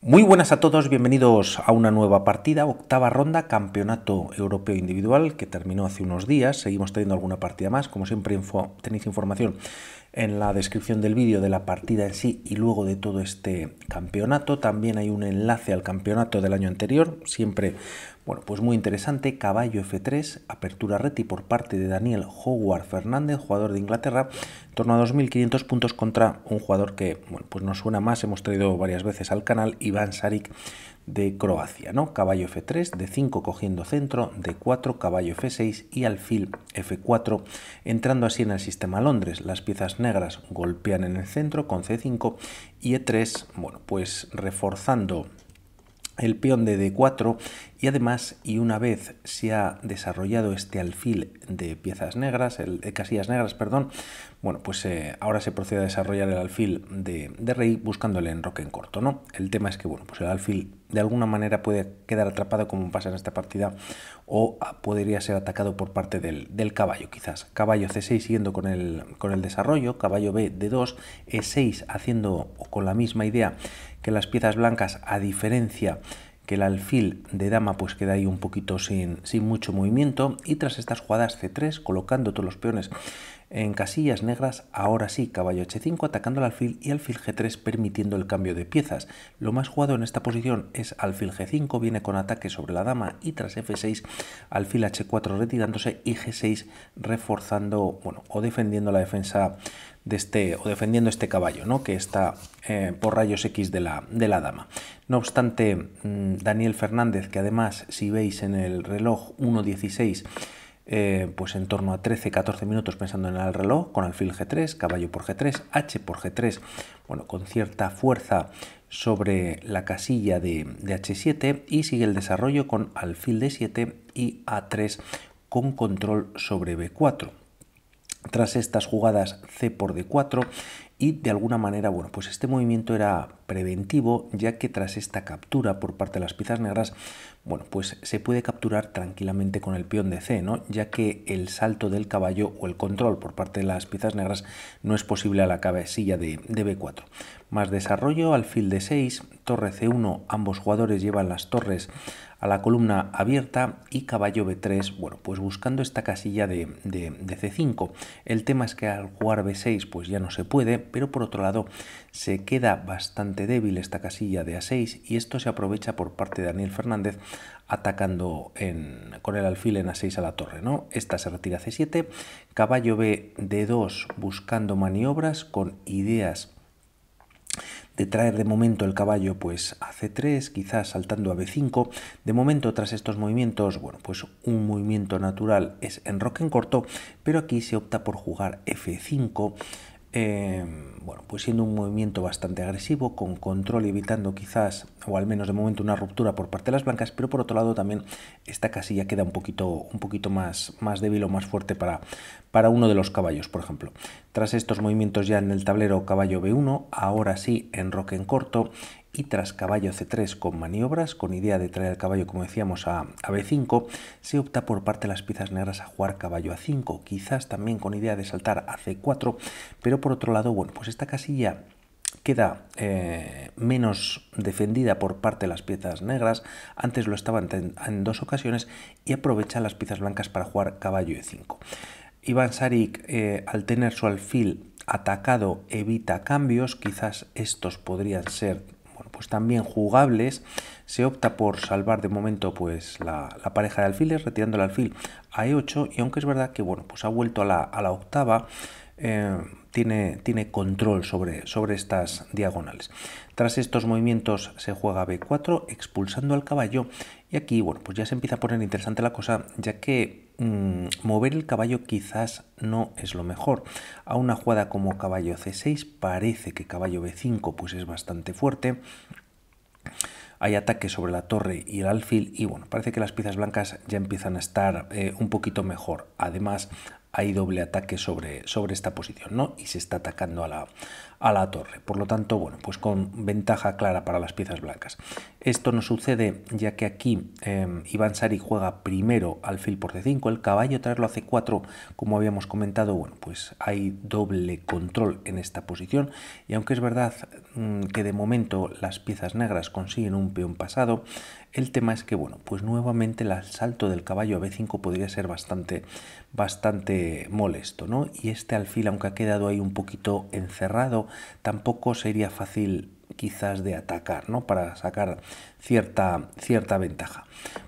Muy buenas a todos, bienvenidos a una nueva partida, octava ronda, campeonato europeo individual que terminó hace unos días. Seguimos teniendo alguna partida más, como siempre tenéis información en la descripción del vídeo de la partida en sí y luego de todo este campeonato. También hay un enlace al campeonato del año anterior, siempre, bueno, pues muy interesante. Caballo F3, apertura reti por parte de Daniel Howard Fernández, jugador de Inglaterra, en torno a 2.500 puntos contra un jugador que, bueno, pues nos suena más, hemos traído varias veces al canal, Iván Šarić de Croacia, ¿no? Caballo F3, D5 cogiendo centro, D4, caballo F6 y alfil F4, entrando así en el sistema Londres. Las piezas negras golpean en el centro con C5 y E3, bueno, pues reforzando el peón de D4 y además, y una vez se ha desarrollado este alfil de piezas negras, de casillas negras, perdón, bueno, pues ahora se procede a desarrollar el alfil de rey buscando el enroque en corto, ¿no? El tema es que, bueno, pues el alfil de alguna manera puede quedar atrapado como pasa en esta partida o podría ser atacado por parte del caballo, quizás. Caballo C6 siguiendo con el desarrollo, caballo B D2, E6 haciendo con la misma idea que las piezas blancas, a diferencia que el alfil de dama pues queda ahí un poquito sin mucho movimiento, y tras estas jugadas C3 colocando todos los peones en casillas negras, ahora sí caballo H5 atacando el alfil y alfil G3 permitiendo el cambio de piezas. Lo más jugado en esta posición es alfil G5, viene con ataque sobre la dama, y tras F6 alfil H4 retirándose y G6 reforzando, bueno, o defendiendo la defensa de defendiendo este caballo, ¿no? Que está por rayos X de la dama. No obstante, Daniel Fernández, que además si veis en el reloj 1.16, pues en torno a 13-14 minutos pensando en el reloj, con alfil G3, caballo por G3, H por G3, bueno, con cierta fuerza sobre la casilla de H7, y sigue el desarrollo con alfil D7 y A3 con control sobre B4. Tras estas jugadas C por D4, y de alguna manera, bueno, pues este movimiento era preventivo, ya que tras esta captura por parte de las piezas negras, bueno, pues se puede capturar tranquilamente con el peón de C, ¿no? Ya que el salto del caballo o el control por parte de las piezas negras no es posible a la cabecilla de B4. Más desarrollo, alfil D6, torre C1, ambos jugadores llevan las torres a la columna abierta, y caballo B3, bueno, pues buscando esta casilla de C5. El tema es que al jugar B6 pues ya no se puede, pero por otro lado se queda bastante débil esta casilla de A6, y esto se aprovecha por parte de Daniel Fernández atacando con el alfil en A6 a la torre, ¿no? Esta se retira a C7, caballo B D2 buscando maniobras con ideas de traer de momento el caballo pues a C3, quizás saltando a B5. De momento, tras estos movimientos, bueno, pues un movimiento natural es enroque en corto, pero aquí se opta por jugar F5, bueno, pues siendo un movimiento bastante agresivo, con control, evitando quizás, o al menos de momento, una ruptura por parte de las blancas, pero por otro lado también esta casilla queda un poquito más débil o más fuerte para uno de los caballos, por ejemplo. Tras estos movimientos ya en el tablero, caballo B1, ahora sí enroque en corto, y tras caballo C3 con maniobras, con idea de traer el caballo, como decíamos, a B5, se opta por parte de las piezas negras a jugar caballo A5, quizás también con idea de saltar a C4, pero por otro lado, bueno, pues esta casilla queda menos defendida por parte de las piezas negras, antes lo estaba en dos ocasiones, y aprovecha las piezas blancas para jugar caballo E5. Iván Šarić, al tener su alfil atacado, evita cambios, quizás estos podrían ser, bueno, pues también jugables. Se opta por salvar de momento pues la pareja de alfiles, retirando el alfil a E8, y aunque es verdad que, bueno, pues ha vuelto a la octava, tiene control sobre estas diagonales. Tras estos movimientos se juega B4, expulsando al caballo, y aquí, bueno, pues ya se empieza a poner interesante la cosa, ya que mover el caballo quizás no es lo mejor. A una jugada como caballo C6 parece que caballo B5 pues es bastante fuerte. Hay ataque sobre la torre y el alfil, y bueno, parece que las piezas blancas ya empiezan a estar un poquito mejor. Además, hay doble ataque sobre esta posición, ¿no? Y se está atacando a la torre. Por lo tanto, bueno, pues con ventaja clara para las piezas blancas. Esto no sucede ya que aquí Iván Šarić juega primero alfil por c5, el caballo traerlo a c4, como habíamos comentado, bueno, pues hay doble control en esta posición, y aunque es verdad que de momento las piezas negras consiguen un peón pasado, el tema es que, bueno, pues nuevamente el salto del caballo a b5 podría ser bastante molesto, ¿no? Y este alfil, aunque ha quedado ahí un poquito encerrado, tampoco sería fácil quizás de atacar, ¿no? Para sacar cierta ventaja.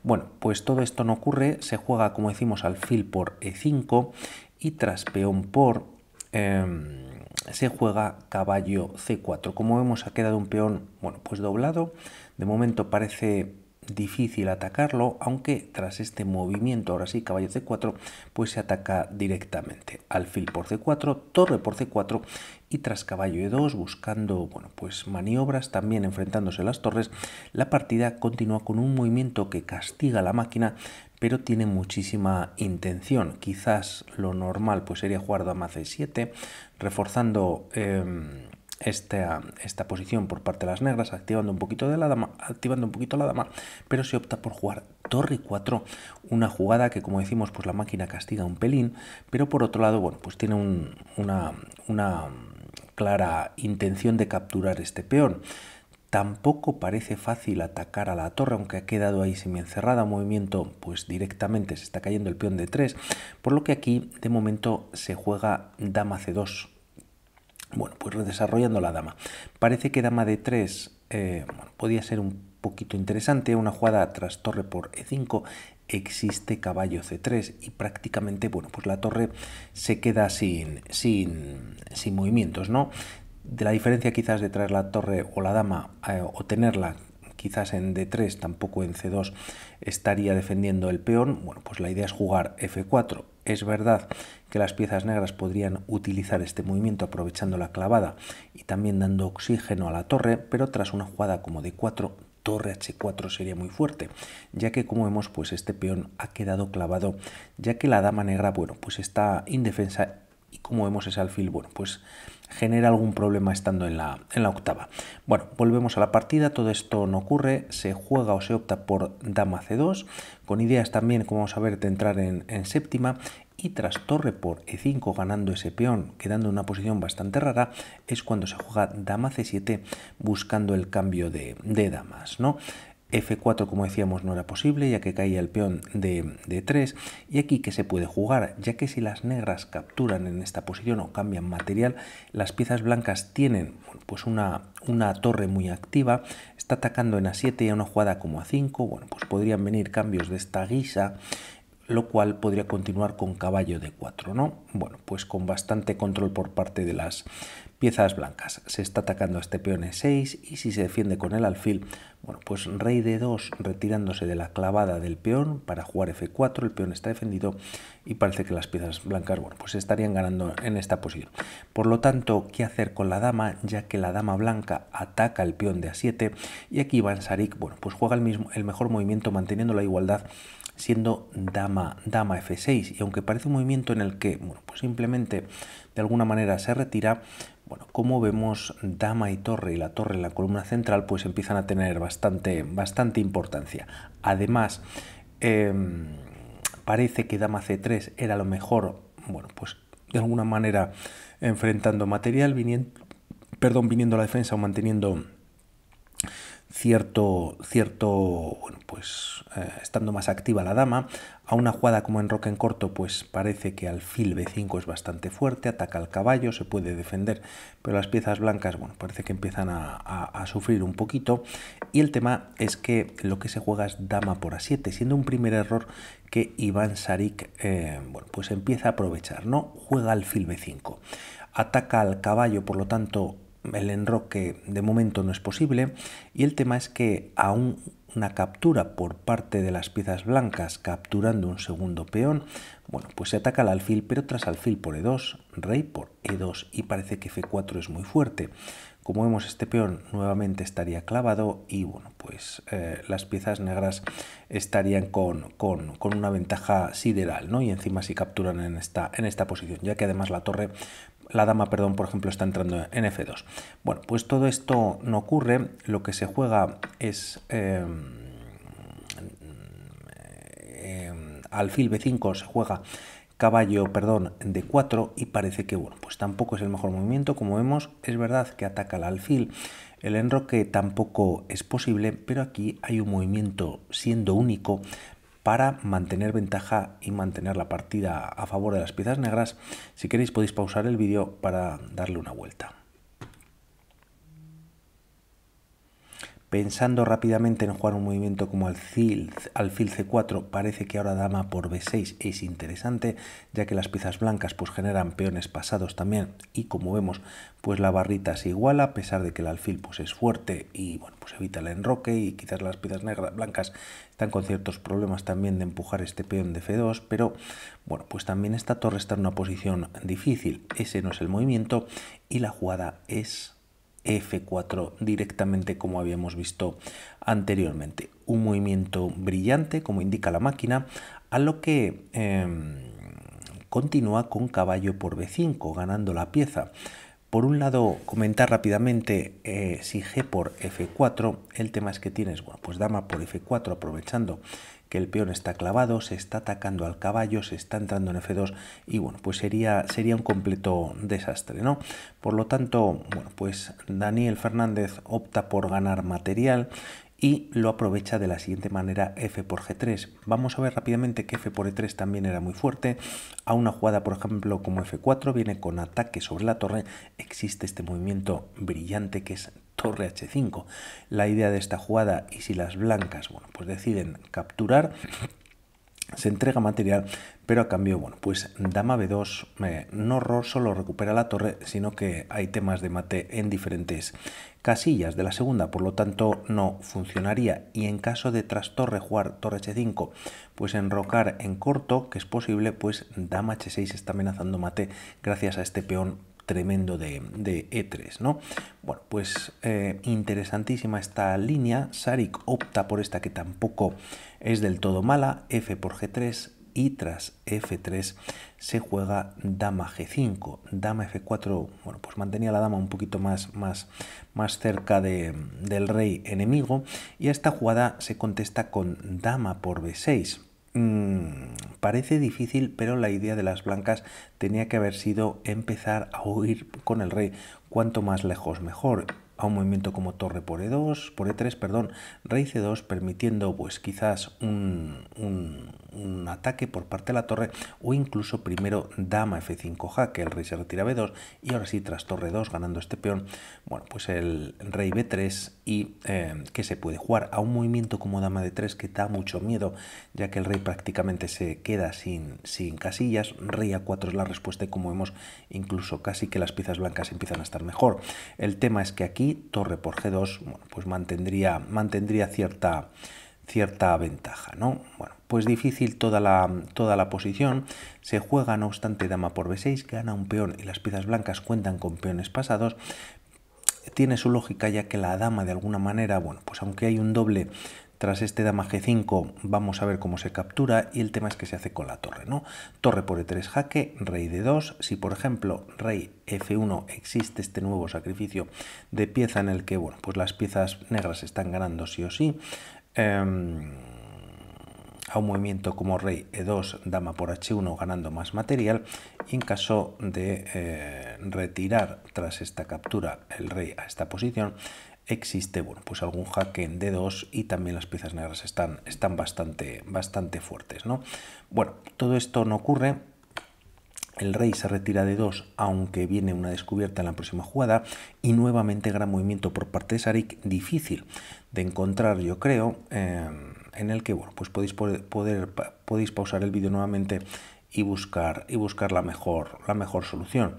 Bueno, pues todo esto no ocurre, se juega, como decimos, alfil por e5 y tras peón por se juega caballo c4. Como vemos, ha quedado un peón, bueno, pues doblado. De momento parece difícil atacarlo, aunque tras este movimiento, ahora sí, caballo c4, pues se ataca directamente. Alfil por c4, torre por c4 y tras caballo e2, buscando, bueno, pues maniobras, también enfrentándose a las torres, la partida continúa con un movimiento que castiga a la máquina, pero tiene muchísima intención. Quizás lo normal pues sería jugar dama c7, reforzando esta posición por parte de las negras, activando un poquito la dama, pero se opta por jugar torre 4, una jugada que, como decimos, pues la máquina castiga un pelín, pero por otro lado, bueno, pues tiene una clara intención de capturar este peón. Tampoco parece fácil atacar a la torre, aunque ha quedado ahí semi-encerrada, movimiento, pues directamente se está cayendo el peón de 3, por lo que aquí de momento se juega dama c2. Bueno, pues redesarrollando la dama. Parece que dama de 3 bueno, podía ser un poquito interesante. Una jugada tras torre por e5, existe caballo c3 y prácticamente, bueno, pues la torre se queda sin movimientos, ¿no? De la diferencia quizás de traer la torre o la dama o tenerla quizás en d3, tampoco en c2 estaría defendiendo el peón. Bueno, pues la idea es jugar f4. Es verdad que las piezas negras podrían utilizar este movimiento aprovechando la clavada y también dando oxígeno a la torre, pero tras una jugada como d4, torre h4 sería muy fuerte, ya que, como vemos, pues este peón ha quedado clavado, ya que la dama negra, bueno, pues está indefensa y, como vemos, ese alfil, bueno, pues genera algún problema estando en la octava. Bueno, volvemos a la partida, todo esto no ocurre, se juega o se opta por dama c2, con ideas también, como vamos a ver, de entrar en séptima, y tras torre por e5, ganando ese peón, quedando en una posición bastante rara, es cuando se juega dama c7 buscando el cambio de damas, ¿no? F4, como decíamos, no era posible, ya que caía el peón de 3. Y aquí, ¿qué se puede jugar? Ya que si las negras capturan en esta posición o cambian material, las piezas blancas tienen, bueno, pues una torre muy activa, está atacando en A7 y a una jugada como A5, bueno, pues podrían venir cambios de esta guisa, lo cual podría continuar con caballo de 4, ¿no? Bueno, pues con bastante control por parte de las piezas blancas. Se está atacando a este peón e6 y si se defiende con el alfil, bueno, pues rey d2 retirándose de la clavada del peón para jugar f4, el peón está defendido y parece que las piezas blancas, bueno, pues estarían ganando en esta posición. Por lo tanto, ¿qué hacer con la dama? Ya que la dama blanca ataca el peón de a7 y aquí Iván Šarić, bueno, pues juega el mejor movimiento manteniendo la igualdad, siendo dama f6, y aunque parece un movimiento en el que, bueno, pues simplemente de alguna manera se retira, bueno, como vemos, dama y torre, y la torre en la columna central, pues empiezan a tener bastante importancia. Además, parece que dama c3 era lo mejor, bueno, pues de alguna manera enfrentando material, viniendo a la defensa o manteniendo cierto bueno, pues estando más activa la dama. A una jugada como en roque en corto, pues parece que alfil b5 es bastante fuerte, ataca al caballo, se puede defender, pero las piezas blancas, bueno, parece que empiezan a sufrir un poquito, y el tema es que lo que se juega es dama por a7, siendo un primer error que Iván Šarić bueno, pues empieza a aprovechar, ¿no? Juega alfil b5, ataca al caballo, por lo tanto el enroque de momento no es posible, y el tema es que aún una captura por parte de las piezas blancas capturando un segundo peón, bueno, pues se ataca al alfil, pero tras alfil por e2, rey por e2, y parece que f4 es muy fuerte. Como vemos, este peón nuevamente estaría clavado y bueno, pues las piezas negras estarían con una ventaja sideral, ¿no? Y encima si capturan en esta posición, ya que además la dama, perdón, por ejemplo, está entrando en F2. Bueno, pues todo esto no ocurre. Lo que se juega es alfil B5, se juega caballo, perdón, D4 y parece que, bueno, pues tampoco es el mejor movimiento. Como vemos, es verdad que ataca el alfil, el enroque tampoco es posible, pero aquí hay un movimiento siendo único para mantener ventaja y mantener la partida a favor de las piezas negras. Si queréis podéis pausar el vídeo para darle una vuelta. Pensando rápidamente en jugar un movimiento como alfil C4, parece que ahora dama por B6 es interesante, ya que las piezas blancas pues generan peones pasados también, y como vemos pues la barrita se iguala, a pesar de que el alfil pues es fuerte y bueno, pues evita el enroque, y quizás las piezas blancas están con ciertos problemas también de empujar este peón de F2, pero bueno, pues también esta torre está en una posición difícil. Ese no es el movimiento y la jugada es F4 directamente, como habíamos visto anteriormente. Un movimiento brillante, como indica la máquina, a lo que continúa con caballo por B5, ganando la pieza. Por un lado, comentar rápidamente si G por F4, el tema es que tienes, bueno, pues dama por F4, aprovechando que el peón está clavado, se está atacando al caballo, se está entrando en F2 y bueno, pues sería un completo desastre, ¿no? Por lo tanto, bueno, pues Daniel Fernández opta por ganar material y lo aprovecha de la siguiente manera: F por G3. Vamos a ver rápidamente que F por E3 también era muy fuerte. A una jugada, por ejemplo, como F4, viene con ataque sobre la torre. Existe este movimiento brillante que es torre H5. La idea de esta jugada, y si las blancas, bueno, pues deciden capturar, se entrega material, pero a cambio, bueno, pues dama B2 no solo recupera la torre, sino que hay temas de mate en diferentes casillas de la segunda, por lo tanto no funcionaría. Y en caso de tras torre jugar torre H5, pues enrocar en corto, que es posible, pues dama H6 está amenazando mate gracias a este peón tremendo de E3, ¿no? Bueno, pues interesantísima esta línea. Šarić opta por esta que tampoco es del todo mala, F por G3, y tras F3 se juega dama G5, dama F4, bueno, pues mantenía la dama un poquito más cerca del rey enemigo, y a esta jugada se contesta con dama por B6. Parece difícil, pero la idea de las blancas tenía que haber sido empezar a huir con el rey cuanto más lejos mejor, a un movimiento como torre por E3, perdón, rey C2, permitiendo pues quizás un ataque por parte de la torre, o incluso primero dama F5 jaque, el rey se retira a B2 y ahora sí tras torre 2 ganando este peón, bueno, pues el rey B3 y que se puede jugar a un movimiento como dama D3 que da mucho miedo, ya que el rey prácticamente se queda sin casillas. Rey A4 es la respuesta y como vemos incluso casi que las piezas blancas empiezan a estar mejor. El tema es que aquí torre por G2, bueno, pues mantendría cierta ventaja, ¿no? Bueno, pues difícil toda la posición. Se juega no obstante dama por B6, gana un peón y las piezas blancas cuentan con peones pasados. Tiene su lógica, ya que la dama de alguna manera, bueno, pues aunque hay un doble tras este dama G5, vamos a ver cómo se captura, y el tema es que se hace con la torre, ¿no? Torre por E3 jaque, rey D2. Si por ejemplo rey F1 existe este nuevo sacrificio de pieza en el que, bueno, pues las piezas negras están ganando sí o sí. A un movimiento como rey E2, dama por H1 ganando más material, y en caso de retirar tras esta captura el rey a esta posición, existe, bueno, pues algún jaque en D2 y también las piezas negras están bastante fuertes, ¿no? Bueno, todo esto no ocurre. El rey se retira de 2, aunque viene una descubierta en la próxima jugada, y nuevamente gran movimiento por parte de Šarić, difícil de encontrar, yo creo, en el que, bueno, pues podéis pausar el vídeo nuevamente y buscar la mejor solución.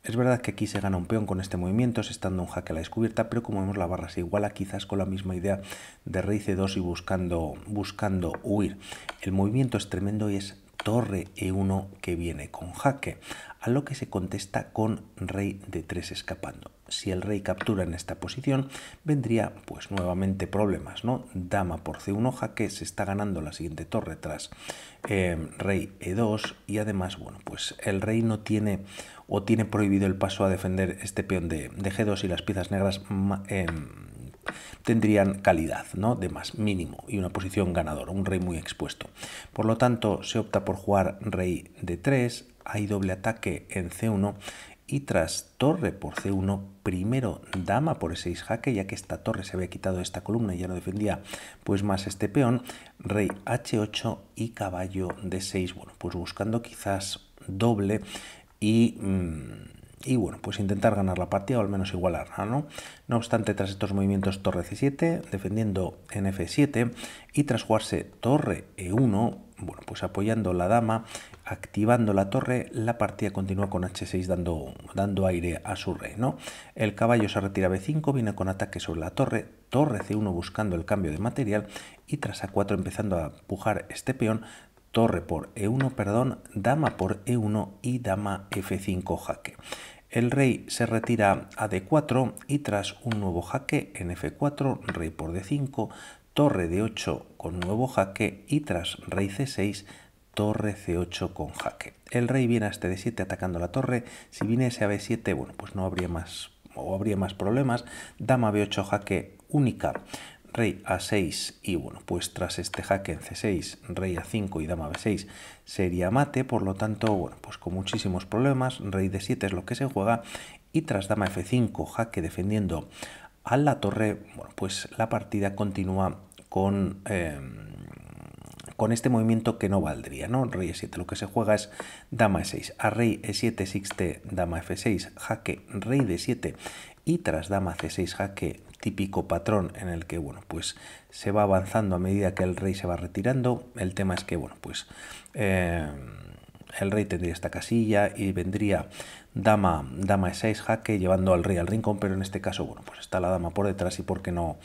Es verdad que aquí se gana un peón con este movimiento, se está dando un jaque a la descubierta, pero como vemos la barra se iguala, quizás con la misma idea de rey C2 y buscando huir. El movimiento es tremendo y es torre E1 que viene con jaque, a lo que se contesta con rey D3 escapando. Si el rey captura en esta posición, vendría pues nuevamente problemas, ¿no? Dama por C1 jaque, se está ganando la siguiente torre tras rey E2 y además, bueno, pues el rey no tiene o tiene prohibido el paso a defender este peón de G2 y las piezas negras tendrían calidad, ¿no? De más mínimo y una posición ganadora, un rey muy expuesto. Por lo tanto, se opta por jugar rey D3, hay doble ataque en C1 y tras torre por C1, primero dama por E6 jaque, ya que esta torre se había quitado de esta columna y ya no defendía pues más este peón, rey H8 y caballo D6, bueno, pues buscando quizás doble y bueno, pues intentar ganar la partida o al menos igualarla, ¿no? No obstante, tras estos movimientos torre C7, defendiendo en F7 y tras jugarse torre E1, bueno, pues apoyando la dama, activando la torre, la partida continúa con H6 dando aire a su rey, ¿no? El caballo se retira a B5, viene con ataque sobre la torre, torre C1 buscando el cambio de material y tras A4 empezando a empujar este peón, torre por E1, perdón, dama por E1 y dama F5 jaque. El rey se retira a D4 y tras un nuevo jaque en F4, rey por D5, torre D8 con nuevo jaque y tras rey C6, torre C8 con jaque. El rey viene a este D7 atacando la torre. Si viniese a B7, bueno, pues no habría más o habría más problemas. Dama B8 jaque única, rey A6 y bueno, pues tras este jaque en C6, rey A5 y dama B6 sería mate, por lo tanto, bueno, pues con muchísimos problemas, rey D7 es lo que se juega y tras dama F5, jaque defendiendo a la torre, bueno, pues la partida continúa con este movimiento que no valdría, ¿no? Rey E7, lo que se juega es dama E6, a rey E7 sixte, dama F6, jaque, rey D7 y tras dama C6 jaque, típico patrón en el que, bueno, pues se va avanzando a medida que el rey se va retirando. El tema es que, bueno, pues el rey tendría esta casilla y vendría dama E6 jaque llevando al rey al rincón, pero en este caso, bueno, pues está la dama por detrás y ¿por qué no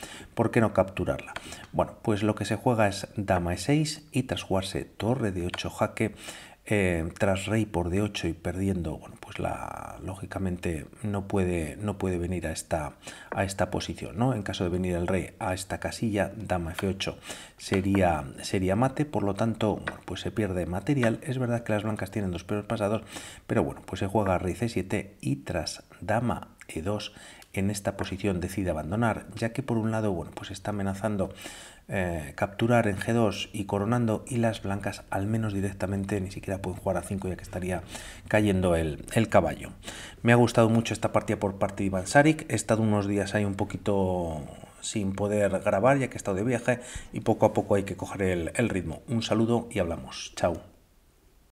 capturarla? Bueno, pues lo que se juega es dama E6 y tras jugarse torre de 8 jaque, tras rey por D8 y perdiendo, bueno, pues lógicamente no puede venir a esta posición, ¿no? En caso de venir el rey a esta casilla, dama F8 sería mate, por lo tanto, bueno, pues se pierde material. Es verdad que las blancas tienen dos peores pasados, pero bueno, pues se juega rey C7 y tras dama E2 en esta posición decide abandonar, ya que por un lado, bueno, pues está amenazando capturar en G2 y coronando, y las blancas al menos directamente ni siquiera pueden jugar a 5 ya que estaría cayendo el caballo. Me ha gustado mucho esta partida por parte de Iván Šarić. He estado unos días ahí un poquito sin poder grabar ya que he estado de viaje y poco a poco hay que coger el ritmo. Un saludo y hablamos. Chao.